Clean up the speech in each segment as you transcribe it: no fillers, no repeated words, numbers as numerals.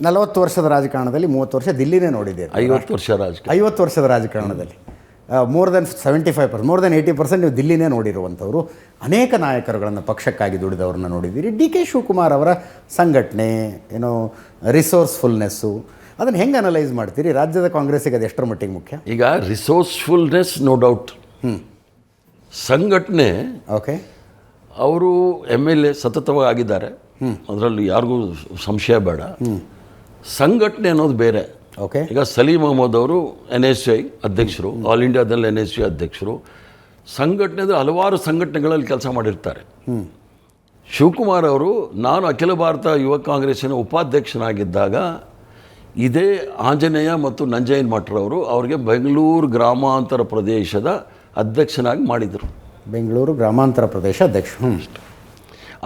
40 ವರ್ಷದ ರಾಜಕಾರಣದಲ್ಲಿ 30 ವರ್ಷ ದಿಲ್ಲಿನೇ ನೋಡಿದ್ದೀರಿ. 50 ವರ್ಷ ರಾಜಕೀಯ. 50 ವರ್ಷದ ರಾಜಕಾರಣದಲ್ಲಿ ಮೋರ್ ದೆನ್ 75%, ಮೋರ್ ದೆನ್ 80% ನೀವು ದಿಲ್ಲಿನೇ ನೋಡಿರುವಂಥವ್ರು. ಅನೇಕ ನಾಯಕರುಗಳನ್ನು ಪಕ್ಷಕ್ಕಾಗಿ ದುಡಿದವ್ರನ್ನ ನೋಡಿದ್ದೀರಿ. ಡಿ ಕೆ ಶಿವಕುಮಾರ್ ಅವರ ಸಂಘಟನೆ, ಏನೋ ರಿಸೋರ್ಸ್ಫುಲ್ನೆಸ್ಸು, ಅದನ್ನು ಹೆಂಗೆ ಅನಲೈಸ್ ಮಾಡ್ತೀರಿ? ರಾಜ್ಯದ ಕಾಂಗ್ರೆಸ್ಸಿಗೆ ಅದು ಎಷ್ಟರ ಮಟ್ಟಿಗೆ ಮುಖ್ಯ? ಈಗ ರಿಸೋರ್ಸ್ಫುಲ್ನೆಸ್ ನೋ ಡೌಟ್. ಸಂಘಟನೆ, ಓಕೆ, ಅವರು MLA ಸತತವಾಗಿ ಆಗಿದ್ದಾರೆ, ಅದರಲ್ಲಿ ಯಾರಿಗೂ ಸಂಶಯ ಬೇಡ. ಸಂಘಟನೆ ಅನ್ನೋದು ಬೇರೆ. ಓಕೆ, ಈಗ ಸಲೀಂ ಅಹಮದ್ ಅವರು NSCI ಅಧ್ಯಕ್ಷರು, ಆಲ್ ಇಂಡಿಯಾದಲ್ಲಿ NSCI ಅಧ್ಯಕ್ಷರು. ಸಂಘಟನೆದು ಹಲವಾರು ಸಂಘಟನೆಗಳಲ್ಲಿ ಕೆಲಸ ಮಾಡಿರ್ತಾರೆ. ಶಿವಕುಮಾರ್ ಅವರು, ನಾನು ಅಖಿಲ ಭಾರತ ಯುವ ಕಾಂಗ್ರೆಸ್ಸಿನ ಉಪಾಧ್ಯಕ್ಷನಾಗಿದ್ದಾಗ ಇದೇ ಆಂಜನೇಯ ಮತ್ತು ನಂಜಯ್ಯನ ಮಠರವರು ಅವರಿಗೆ ಬೆಂಗಳೂರು ಗ್ರಾಮಾಂತರ ಪ್ರದೇಶದ ಅಧ್ಯಕ್ಷನಾಗಿ ಮಾಡಿದರು. ಬೆಂಗಳೂರು ಗ್ರಾಮಾಂತರ ಪ್ರದೇಶ ಅಧ್ಯಕ್ಷ.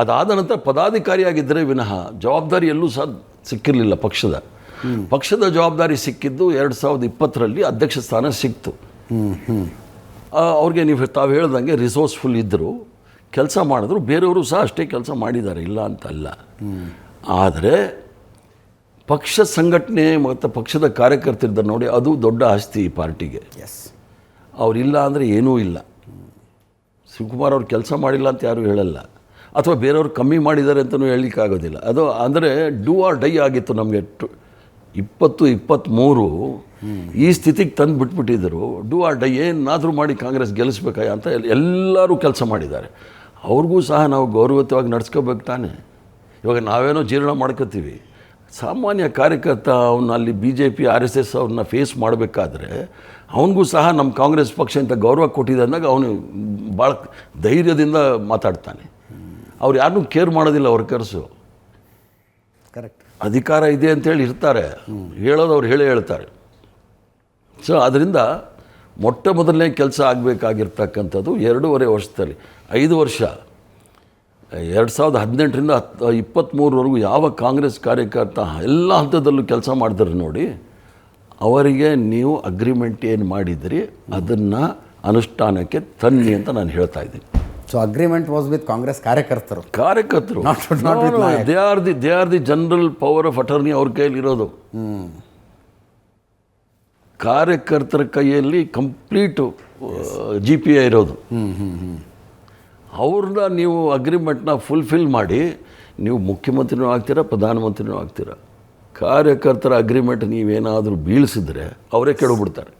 ಅದಾದ ನಂತರ ಪದಾಧಿಕಾರಿಯಾಗಿದ್ದರೆ ವಿನಃ ಜವಾಬ್ದಾರಿ ಎಲ್ಲೂ ಸಹ ಸಿಕ್ಕಿರಲಿಲ್ಲ. ಪಕ್ಷದ ಜವಾಬ್ದಾರಿ ಸಿಕ್ಕಿದ್ದು 2020ರಲ್ಲಿ ಅಧ್ಯಕ್ಷ ಸ್ಥಾನ ಸಿಕ್ತು. ಅವ್ರಿಗೆ ನೀವು ತಾವು ಹೇಳ್ದಂಗೆ ರಿಸೋರ್ಸ್ಫುಲ್ ಇದ್ದರು, ಕೆಲಸ ಮಾಡಿದ್ರು. ಬೇರೆಯವರು ಸಹ ಅಷ್ಟೇ ಕೆಲಸ ಮಾಡಿದ್ದಾರೆ, ಇಲ್ಲ ಅಂತಲ್ಲ. ಆದರೆ ಪಕ್ಷ ಸಂಘಟನೆ ಮತ್ತು ಪಕ್ಷದ ಕಾರ್ಯಕರ್ತರಿದ್ದಾರೆ ನೋಡಿ, ಅದು ದೊಡ್ಡ ಆಸ್ತಿ ಈ ಪಾರ್ಟಿಗೆ. ಅವರಿಲ್ಲ ಅಂದರೆ ಏನೂ ಇಲ್ಲ. ಶಿವಕುಮಾರ್ ಅವ್ರು ಕೆಲಸ ಮಾಡಿಲ್ಲ ಅಂತ ಯಾರೂ ಹೇಳಲ್ಲ, ಅಥವಾ ಬೇರೆಯವ್ರು ಕಮ್ಮಿ ಮಾಡಿದ್ದಾರೆ ಅಂತಲೂ ಹೇಳಲಿಕ್ಕಾಗೋದಿಲ್ಲ. ಅದು ಅಂದರೆ ಡೂ ಆರ್ ಡೈ ಆಗಿತ್ತು ನಮಗೆ. 2023 ಈ ಸ್ಥಿತಿಗೆ ತಂದು ಬಿಟ್ಬಿಟ್ಟಿದ್ದರು. ಡೂ ಆರ್ ಡೈ, ಏನಾದರೂ ಮಾಡಿ ಕಾಂಗ್ರೆಸ್ ಗೆಲ್ಲಿಸ್ಬೇಕಾಯ ಅಂತ ಎಲ್ಲರೂ ಕೆಲಸ ಮಾಡಿದ್ದಾರೆ. ಅವ್ರಿಗೂ ಸಹ ನಾವು ಗೌರವಯುತವಾಗಿ ನಡ್ಸ್ಕೋಬೇಕು ತಾನೆ. ಇವಾಗ ನಾವೇನೋ ಜೀರ್ಣ ಮಾಡ್ಕೋತೀವಿ, ಸಾಮಾನ್ಯ ಕಾರ್ಯಕರ್ತ ಅವನ್ನ ಅಲ್ಲಿ BJP RSS ಅವ್ರನ್ನ ಫೇಸ್ ಮಾಡಬೇಕಾದ್ರೆ ಅವನಿಗೂ ಸಹ ನಮ್ಮ ಕಾಂಗ್ರೆಸ್ ಪಕ್ಷ ಅಂತ ಗೌರವ ಕೊಟ್ಟಿದೆ ಅಂದಾಗ ಅವನು ಭಾಳ ಧೈರ್ಯದಿಂದ ಮಾತಾಡ್ತಾನೆ. ಅವ್ರು ಯಾರನ್ನೂ ಕೇರ್ ಮಾಡೋದಿಲ್ಲ ವರ್ಕರ್ಸು. ಕರೆಕ್ಟ್. ಅಧಿಕಾರ ಇದೆ ಅಂತೇಳಿ ಇರ್ತಾರೆ, ಹೇಳೋದು ಅವ್ರು ಹೇಳ್ತಾರೆ. ಸೊ ಅದರಿಂದ ಮೊಟ್ಟ ಮೊದಲನೇ ಕೆಲಸ ಆಗಬೇಕಾಗಿರ್ತಕ್ಕಂಥದ್ದು 2.5 ವರ್ಷದಲ್ಲಿ, 5 ವರ್ಷ 2018ರಿಂದ 23ವರೆಗೂ ಯಾವ ಕಾಂಗ್ರೆಸ್ ಕಾರ್ಯಕರ್ತ ಎಲ್ಲ ಹಂತದಲ್ಲೂ ಕೆಲಸ ಮಾಡಿದ್ರು ನೋಡಿ, ಅವರಿಗೆ ನೀವು ಅಗ್ರಿಮೆಂಟ್ ಏನು ಮಾಡಿದ್ರಿ ಅದನ್ನು ಅನುಷ್ಠಾನಕ್ಕೆ ತನ್ನಿ ಅಂತ ನಾನು ಹೇಳ್ತಾ ಇದ್ದೀನಿ. So agreement was with Congress ಕಾರ್ಯಕರ್ತರು. They are the general power of attorney ಅವ್ರ ಕೈಯಲ್ಲಿರೋದು. ಕಾರ್ಯಕರ್ತರ ಕೈಯಲ್ಲಿ ಕಂಪ್ಲೀಟು GPA ಇರೋದು. ಅವ್ರನ್ನ ನೀವು ಅಗ್ರಿಮೆಂಟ್ನ ಫುಲ್ಫಿಲ್ ಮಾಡಿ ನೀವು ಮುಖ್ಯಮಂತ್ರಿನೂ ಆಗ್ತೀರಾ, ಪ್ರಧಾನಮಂತ್ರಿನೂ ಆಗ್ತೀರಾ. ಕಾರ್ಯಕರ್ತರ ಅಗ್ರಿಮೆಂಟ್ ನೀವೇನಾದರೂ ಬೀಳಿಸಿದ್ರೆ ಅವರೇ ಕೆಡಬಿಡ್ತಾರೆ.